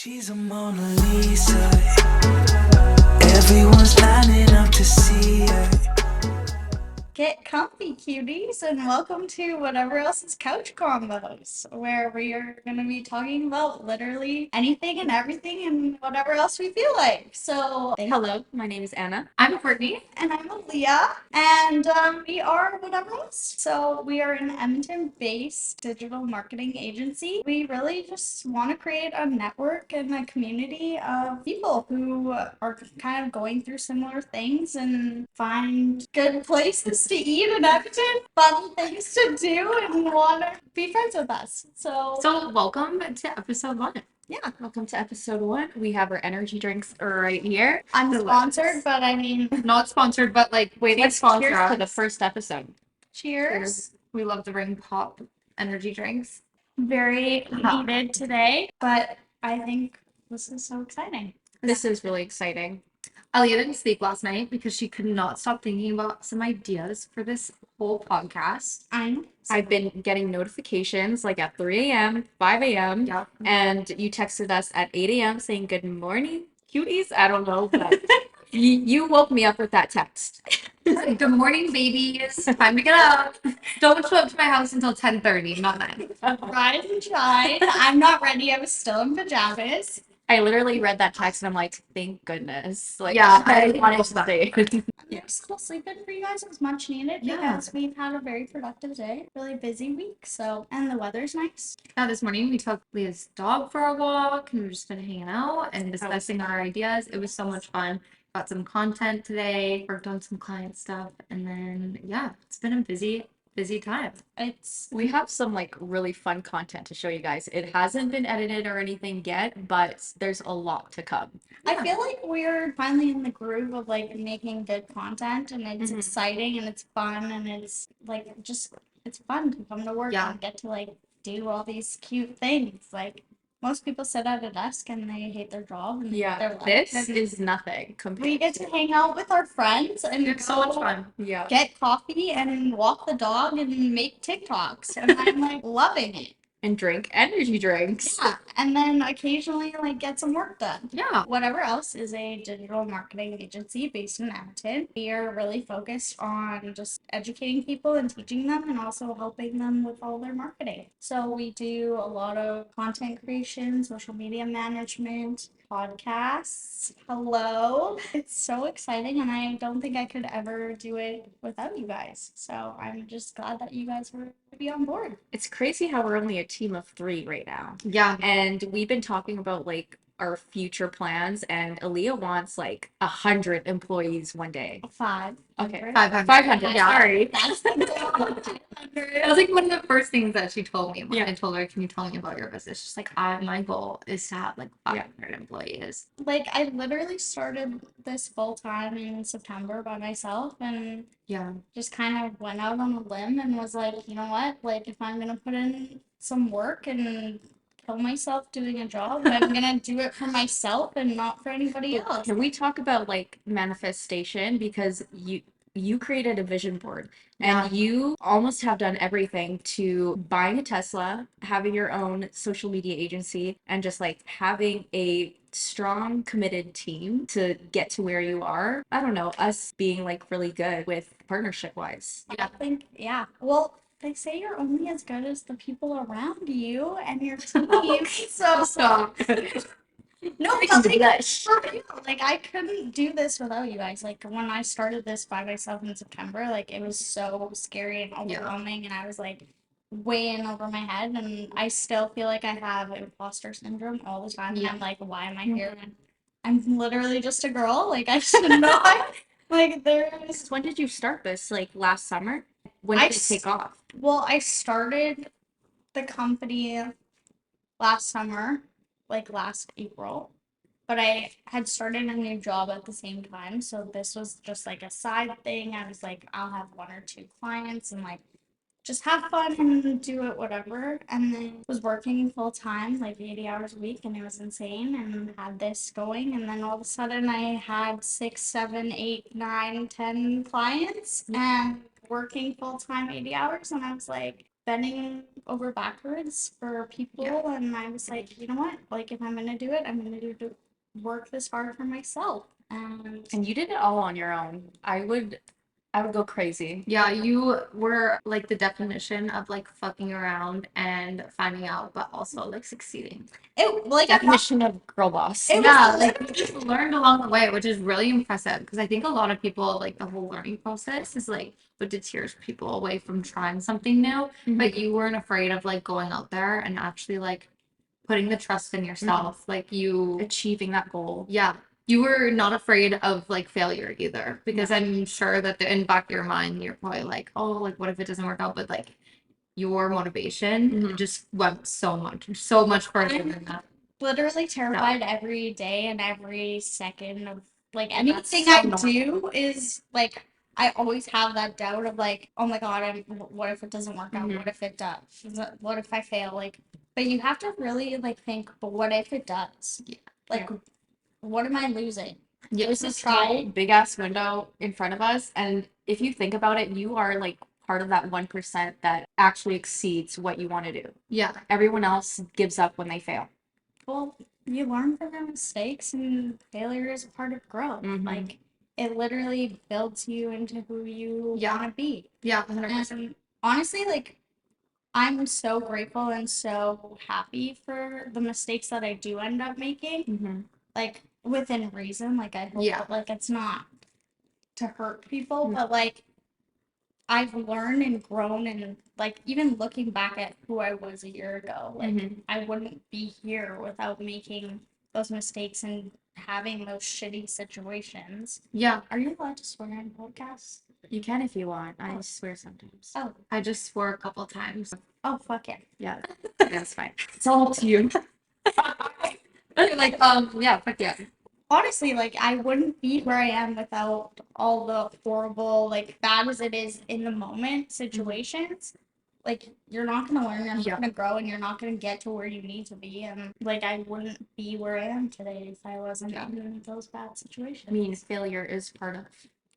She's a Mona Lisa. Everyone's lining up to see her. Get comfy, cuties, and welcome to Whatever Else's Couch Combos, where we are going to be talking about literally anything and everything and whatever else we feel like. So, Hello, my name is Anna. I'm Courtney. And I'm Alia. And we are Whatever Else. So, we are an Edmonton based digital marketing agency. We really just want to create a network and a community of people who are kind of going through similar things and find good places to eat in Edmonton, fun things to do, and want to be friends with us. So welcome to episode 1. Yeah. Welcome to episode 1. We have our energy drinks right here. Unsponsored, but I mean, Not sponsored, but like, wait, let's sponsor cheers us. to the first episode. Cheers. We love to bring pop energy drinks. Very needed today, but I think this is so exciting. This is really exciting. Alia didn't sleep last night because she could not stop thinking about some ideas for this whole podcast. I've been getting notifications like at 3 a.m., 5 a.m. Yeah. And you texted us at 8 a.m. saying good morning, cuties. I don't know, but you woke me up with that text. Good morning, babies. Time to get up. Don't show up to my house until 10:30, not 9. Rise and shine. I'm not ready. I was still in pajamas. I literally read that text and I'm like, thank goodness. Like, Yeah, I I wanted love to that. say. Your school sleeping for you guys was much needed because we've had a very productive day, really busy week. So, and the weather's nice. Yeah, this morning we took Leah's dog for a walk and we've just been hanging out and discussing our ideas. It was so much fun. Got some content today, worked on some client stuff, and then yeah, it's been a busy time. We have some like really fun content to show you guys. It hasn't been edited or anything yet, but there's a lot to come. I feel like we're finally in the groove of like making good content, and it's exciting and it's fun and it's like just it's fun to come to work and get to like do all these cute things. Like most people sit at a desk and they hate their job and their life. This is nothing We get to hang out with our friends and It's so much fun. Yeah. get coffee and walk the dog and make TikToks, and I'm like loving it. And drink energy drinks. Yeah, and then occasionally like get some work done. Yeah. Whatever Else is a digital marketing agency based in Edmonton. We are really focused on just educating people and teaching them and also helping them with all their marketing. So we do a lot of content creation, social media management, podcasts. Hello. It's so exciting, and I don't think I could ever do it without you guys. So I'm just glad that you guys were to be on board. It's crazy how we're only a team of 3 right now. Yeah. And we've been talking about like our future plans, and Alia wants like 100 employees one day. 5. Okay. 500. 500. Yeah. Sorry. That's the goal. That was like one of the first things that she told me when Yeah. I told her, can you tell me about your business? She's like, my goal is to have like 500 employees. Like I literally started this full time in September by myself and Yeah. just kind of went out on a limb and was like, you know what? Like if I'm gonna put in some work and kill myself doing a job, I'm gonna do it for myself and not for anybody else. Can we talk about like manifestation? Because you created a vision board and you almost have done everything to buying a Tesla, having your own social media agency, and just like having a strong, committed team to get to where you are. I don't know, us being like really good with partnership wise. I think, well, they say you're only as good as the people around you and your team. So Stop. no, but like, for real, like I couldn't do this without you guys. Like when I started this by myself in September, like it was so scary and overwhelming, and I was like way in over my head, and I still feel like I have imposter syndrome all the time. And I'm like, why am I here? And I'm literally just a girl. Like I should not. Like there's. When did you start this? Like last summer? When did it take off? Well, I started the company last summer, like last April, but I had started a new job at the same time. So this was just like a side thing. I was like, I'll have 1 or 2 clients and like just have fun and do it, whatever. And then was working full time, like 80 hours a week, and it was insane. And had this going, and then all of a sudden I had 6, 7, 8, 9, 10 clients and working full time 80 hours, and I was like, bending over backwards for people, and I was like, you know what? Like, if I'm gonna do it, I'm gonna work this hard for myself. And you did it all on your own. I would go crazy. Yeah, you were like the definition of like fucking around and finding out, but also like succeeding. It like Definition of girl boss. It Yeah, was like you just learned along the way, which is really impressive because I think a lot of people like the whole learning process is like what deters people away from trying something new. But you weren't afraid of like going out there and actually like putting the trust in yourself. Like you, Achieving that goal. yeah, you were not afraid of like failure either because I'm sure that in the back of your mind you're probably like, oh, like what if it doesn't work out? But like your motivation just went so much further than that. literally terrified every day and every second of like That's anything so I normal. do is like I always have that doubt of like, oh my god, what if it doesn't work out? What if it does? What if I fail? Like, but you have to really like think, but what if it does? Yeah. Like, what am I losing? Yeah, There's this whole big ass window in front of us, and if you think about it, you are like part of that 1% that actually exceeds what you want to do. yeah, Everyone else gives up when they fail. Well, you learn from your mistakes, and failure is a part of growth. Like, it literally builds you into who you want to be. yeah, 100%. And honestly, like, I'm so grateful and so happy for the mistakes that I do end up making. Like, within reason. Like, I hope that, like, it's not to hurt people, but like, I've learned and grown, and like even looking back at who I was a year ago, like I wouldn't be here without making those mistakes and having those shitty situations. Yeah, Are you allowed to swear on podcasts? You can if you want. I swear sometimes. Oh, I just swore a couple times. oh, fuck it. Yeah, that's fine. It's all up to you. Like, yeah, fuck yeah. Honestly, like I wouldn't be where I am without all the horrible, like bad as it is in the moment situations. Like you're not gonna learn, you're not gonna grow, and you're not gonna get to where you need to be. And like I wouldn't be where I am today if I wasn't in those bad situations. I mean, failure is part of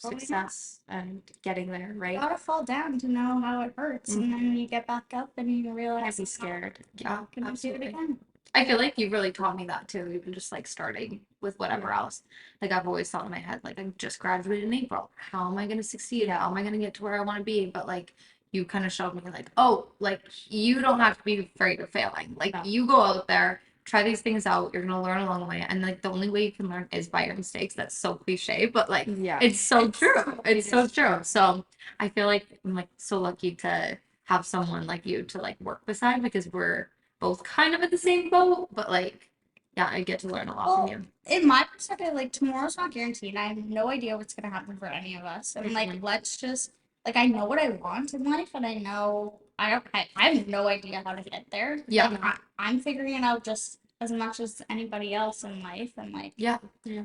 Oh, yeah. success and getting there, You right? gotta fall down to know how it hurts, and then you get back up and you Can't realize be scared. Yeah, I'm gonna do it absolutely. again. I feel like you really taught me that too, even just like starting with whatever else. Like I've always thought in my head, like I just graduated in April. How am I gonna succeed? How am I gonna get to where I want to be? But like you kind of showed me like, oh, like you don't have to be afraid of failing. Like you go out there, try these things out, you're gonna learn along the way. And like the only way you can learn is by your mistakes. That's so cliche, but like it's so true. It's so true. So I feel like I'm like so lucky to have someone like you to like work beside because we're both kind of in the same boat, but like, yeah, I get to learn a lot from you. In my perspective, like tomorrow's not guaranteed. I have no idea what's gonna happen for any of us. And like let's just like I know what I want in life, and I know I have no idea how to get there. Yeah. Like, I'm figuring it out just as much as anybody else in life, and like Yeah.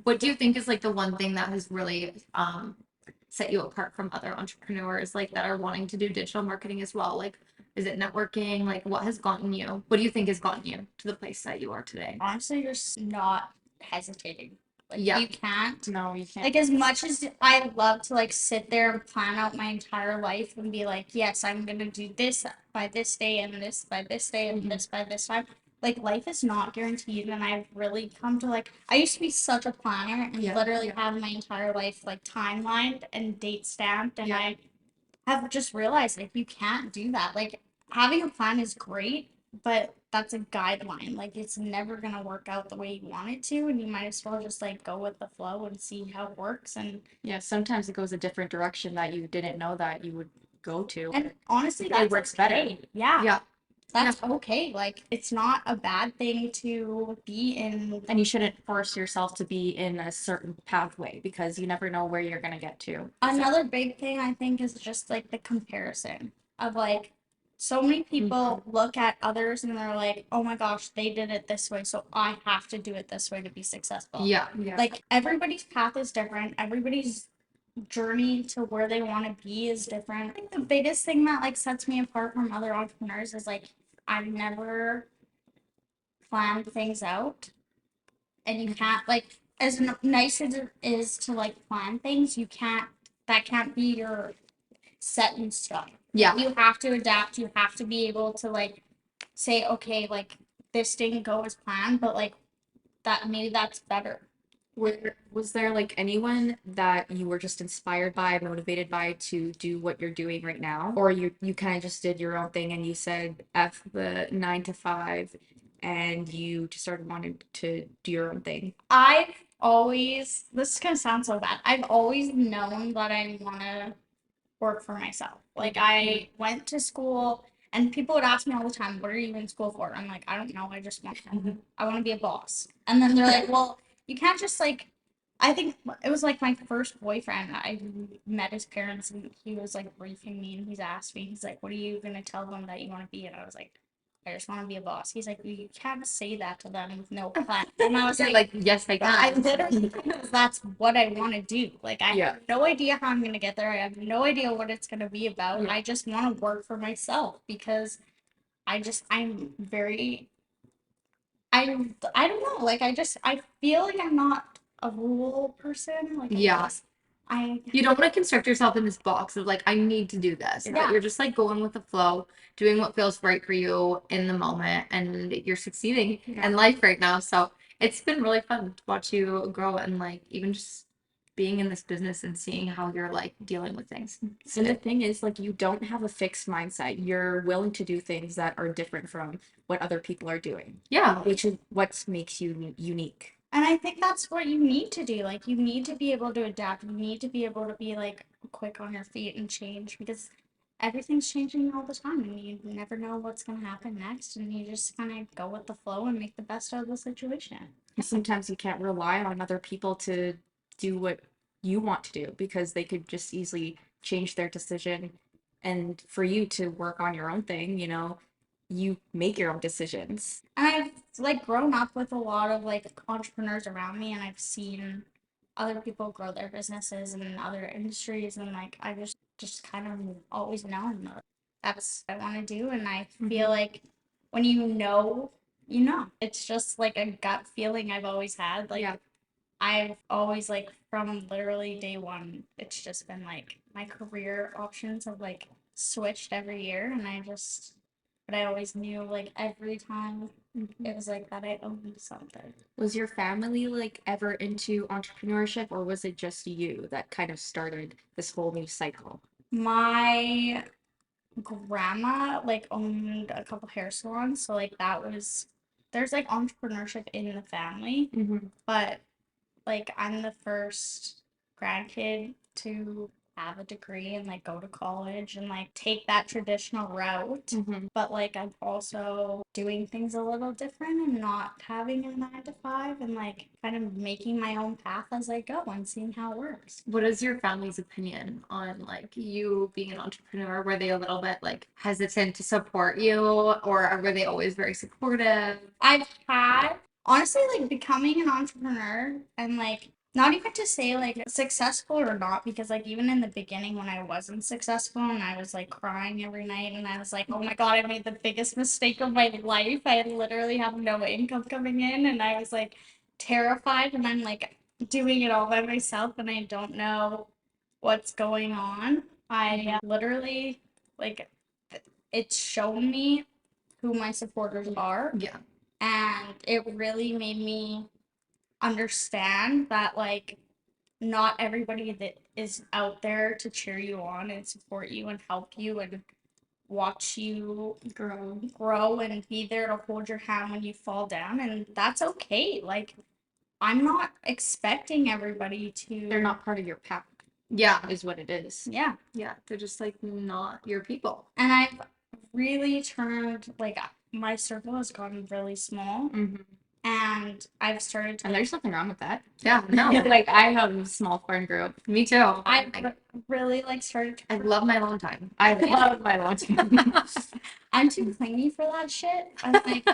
What do you think is like the one thing that has really set you apart from other entrepreneurs like that are wanting to do digital marketing as well? Like, is it networking? Like, what do you think has gotten you to the place that you are today? honestly just not hesitating. Like Yeah. you can't. No, you can't. Like as much as I love to like sit there and plan out my entire life and be like, yes, I'm gonna do this by this day and this by this day and this by this time. Like life is not guaranteed, and I've really come to like I used to be such a planner and literally have my entire life like timelined and date stamped, and I have just realized like you can't do that. Like having a plan is great, but that's a guideline. Like it's never gonna work out the way you want it to, and you might as well just like go with the flow and see how it works. And Yeah, sometimes it goes a different direction that you didn't know that you would go to. honestly, It that works better. Yeah. Yeah. That's okay. Like it's not a bad thing to be in. And you shouldn't force yourself to be in a certain pathway because you never know where you're gonna get to. Another big thing I think is just like the comparison of like so many people look at others and they're like, oh my gosh, they did it this way, so I have to do it this way to be successful. Yeah. Like everybody's path is different. Everybody's journey to where they want to be is different. I think the biggest thing that like sets me apart from other entrepreneurs is like I've never planned things out, and you can't like as nice as it is to like plan things, you can't that can't be your set in stone. Yeah. You have to adapt. You have to be able to like say, okay, like this didn't go as planned, but like that maybe that's better. Was there like anyone that you were just inspired by, motivated by to do what you're doing right now? Or you kind of just did your own thing and you said F the 9 to 5 and you just started wanting to do your own thing? I've always, this is gonna sound so bad. I've always known that I wanna work for myself. Like I went to school and people would ask me all the time, what are you in school for? I'm like, I don't know, I want to be a boss. And then they're like, well, you can't just like I think it was like my first boyfriend. I met his parents and he was like briefing me and he's asked me, he's like, what are you gonna tell them that you want to be? And I was like, I just want to be a boss. He's like, you can't say that to them with no plan. And I was You're like, like, yes, I I can. literally because that's what I want to do. Like I Yeah. have no idea how I'm gonna get there. I have no idea what it's gonna be about. Yeah. I just want to work for myself because I'm very I don't know. Like I feel like I'm not a rule person. Like Yeah. I You don't want to construct yourself in this box of like, I need to do this. But Yeah. you're just like going with the flow, doing what feels right for you in the moment, and you're succeeding Yeah. in life right now. So it's been really fun to watch you grow and like even just being in this business and seeing how you're like dealing with things. And the thing is, like, you don't have a fixed mindset. You're willing to do things that are different from what other people are doing, Yeah. which is what makes you unique. And I think that's what you need to do. Like you need to be able to adapt. You need to be able to be like quick on your feet and change because everything's changing all the time and you never know what's gonna happen next and you just kinda go with the flow and make the best out of the situation. Sometimes you can't rely on other people to do what you want to do because they could just easily change their decision. And for you to work on your own thing, you make your own decisions. And I've like grown up with a lot of like entrepreneurs around me and I've seen other people grow their businesses in other industries and like I just kind of always known that that's what I want to do and I feel like when you know, you know. It's just like a gut feeling I've always had. Like Yeah. I've always like from literally day one, it's just been like my career options have like switched every year and but I always knew like every time it was like that I owned something. Was your family like ever into entrepreneurship, or was it just you that kind of started this whole new cycle? My grandma like owned a couple hair salons, so like there's like entrepreneurship in the family, but like I'm the first grandkid to have a degree and like go to college and like take that traditional route. But like I'm also doing things a little different and not having a 9 to 5 and like kind of making my own path as I go and seeing how it works. What is your family's opinion on like you being an entrepreneur? Were they a little bit like hesitant to support you, or were they always very supportive? I've had honestly like becoming an entrepreneur and like not even to say like successful or not because like even in the beginning when I wasn't successful and I was like crying every night and I was like, oh my god, I made the biggest mistake of my life. I literally have no income coming in and I was like terrified and I'm like doing it all by myself and I don't know what's going on. I literally like it's shown me who my supporters are Yeah. and it really made me understand that like not everybody that is out there to cheer you on and support you and help you and watch you grow and be there to hold your hand when you fall down and that's okay. Like I'm not expecting everybody to They're not part of your pack, Yeah. is what it is. Yeah. Yeah. They're just like not your people. And I've really turned like my circle has gotten really small and I've started to And there's nothing wrong with that. Yeah. No. Like I have a small friend group. Me too. I've really like started to I love my alone time. I love my long time. I'm too clingy for that shit. I'm like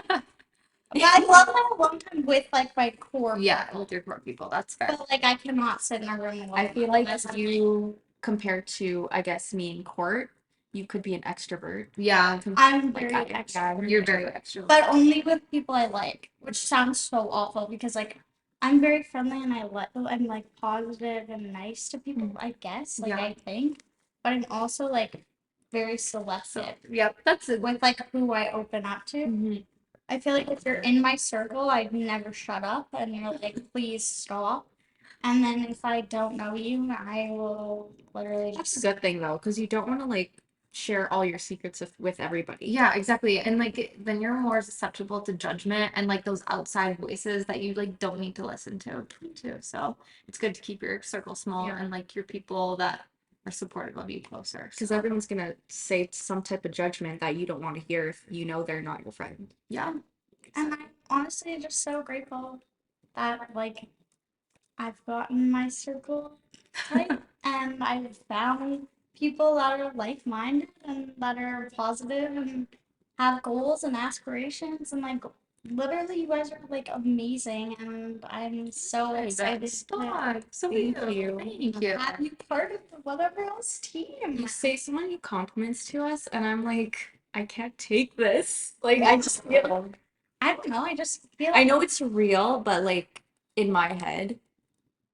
yeah, I love my alone time with like my core Yeah, people, with your core people. That's fair. but like I cannot sit in a room alone. I feel like unless I'm you, compared to, I guess, me in court, you could be an extrovert. Yeah. I'm Like very I, extra, You're very extrovert. but only with people I like, which sounds so awful because like I'm very friendly and I'm like positive and nice to people, I guess, like Yeah. I think, but I'm also like very selective Yep, that's it. with like who I open up to. Mhm. I feel like if you're in my circle, I'd never shut up and you're like, please stop. And then if I don't know you, I will literally That's a just good thing though, because you don't want to like share all your secrets with everybody. Yeah, exactly. And like then you're more susceptible to judgment and like those outside voices that you like don't need to listen to too. So it's good to keep your circle small Yeah. and like your people that are supportive of you closer. Because So, everyone's gonna say some type of judgment that you don't want to hear if you know they're not your friend. yeah. and I'm honestly just so grateful that like I've gotten my circle tight and I've found people that are like-minded and that are positive and have goals and aspirations and like literally you guys are like amazing and I'm so excited to Stop. So Thank you. you. Thank you. have you part of the Whatever Else team. You say so many compliments to us, and I'm like, I can't take this. Like, I just feel. I don't know, I just feel I like know it's real, but like in my head,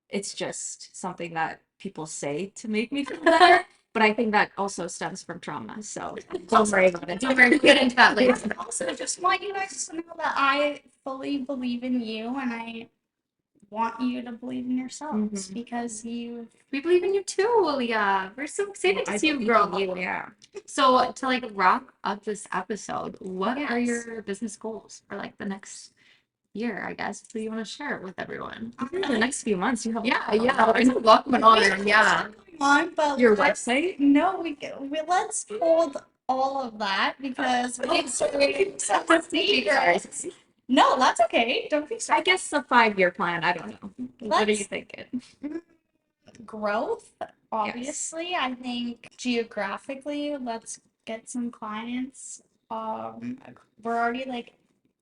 it's just something that people say to make me feel better. But I think that also stems from trauma. So don't worry about it. Don't worry, we'll get into that later. I also just want you guys to know that I fully believe in you and I want you to believe in yourselves Mhm. because you We believe in you too, Alia. We're so excited to I see you believe grow. in you, yeah. So to like wrap up this episode, what are Yes. your business goals for like the next year, I guess? Do you want to share it with everyone? The next few months, you have Yeah, there's a lot going on. Yeah. on, but your let's- website. No, we let's hold all of that because it's some secrets. No, that's okay. Don't be I sorry. guess a 5-year plan. I don't know. What are you Let's- thinking? Growth, obviously. I think geographically, let's get some clients. We're already like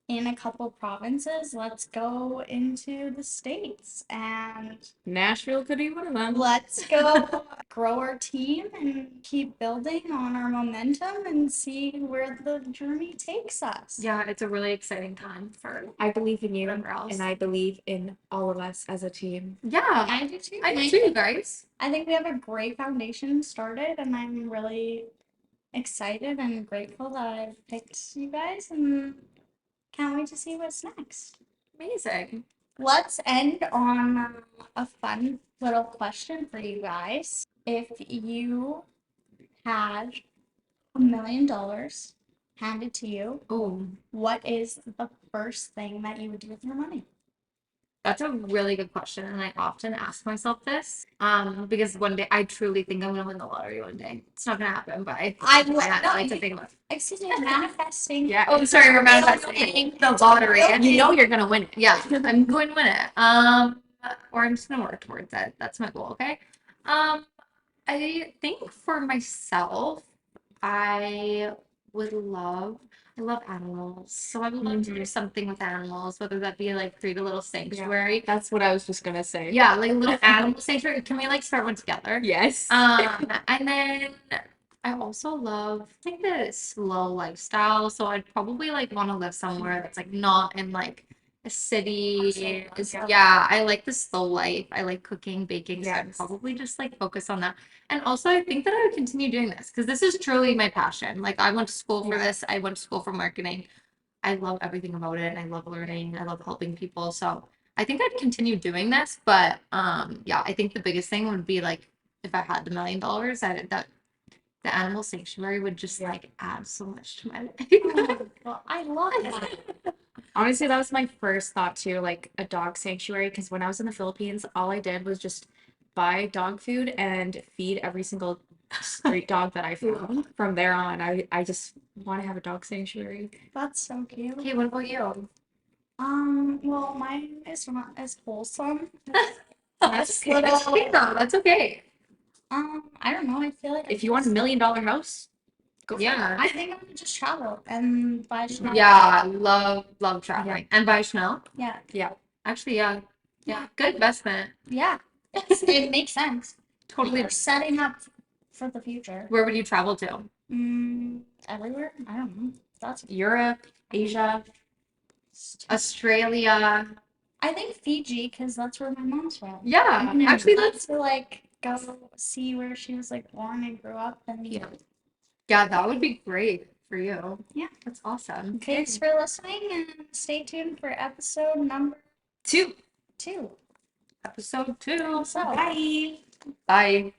in a couple provinces. Let's go into the States and Nashville could be one of them. let's go grow our team and keep building on our momentum and see where the journey takes us. Yeah, it's a really exciting time for I believe in you, whatever else. and I believe in all of us as a team. Yeah, I do too. I do too, you guys. I think we have a great foundation started, and I'm really excited and grateful that I've picked you guys and can't wait to see what's next. Amazing. Let's end on a fun little question for you guys. If you had $1 million handed to you, Oh, what is the first thing that you would do with your money? that's a really good question, and I often ask myself this. Because one day I truly think I'm gonna win the lottery one day. It's not gonna happen, but I like to think about it. Excuse me, manifesting. Yeah. Oh, sorry, we're manifesting the lottery. And you know you're gonna win it. Yeah, I'm going to win it. Or I'm just gonna work towards it. That's my goal, okay? I think for myself, I I love animals. So I would love to do something with animals, whether that be like create a little sanctuary. That's what I was just gonna say. Yeah, like a little animal sanctuary. Can we like start one together? Yes. And then I also love like the slow lifestyle. So I'd probably like want to live somewhere that's like not in like a city. Yeah, I like the slow life. I like cooking, baking. So I'd Yes. probably just like focus on that. And also I think that I would continue doing this because this is truly my passion. Like I went to school for this. I went to school for marketing. I love everything about it. I love learning. I love helping people. So I think I'd continue doing this. But yeah, I think the biggest thing would be like if I had $1 million, that the animal sanctuary would just like add so much to my life. Well, I love that. Honestly, that was my first thought too, like a dog sanctuary. Because when I was in the Philippines, all I did was just buy dog food and feed every single street dog that I found. From there on, I just want to have a dog sanctuary. That's so cute. Okay, what about you? Well, mine is not as wholesome. That's okay. That's okay though. That's okay. I don't know. I feel like If you want $1 million house, go for it. Yeah. I think I'm gonna just travel and buy Chanel. Yeah, love traveling. And buy Chanel. Yeah. Yeah. Actually, yeah, good investment. Yeah. It makes sense. Totally. We're setting up for the future. Where would you travel to? Everywhere. I don't know. That's. Europe, Asia. Australia. I think Fiji, because that's where my mom's from. Yeah, And actually, I'd love to like go see where she was like born and grew up and Yeah. Yeah, that would be great for you. Yeah. That's awesome. Thanks for listening and stay tuned for episode number 2. 2. Episode 2. So, Bye. Bye.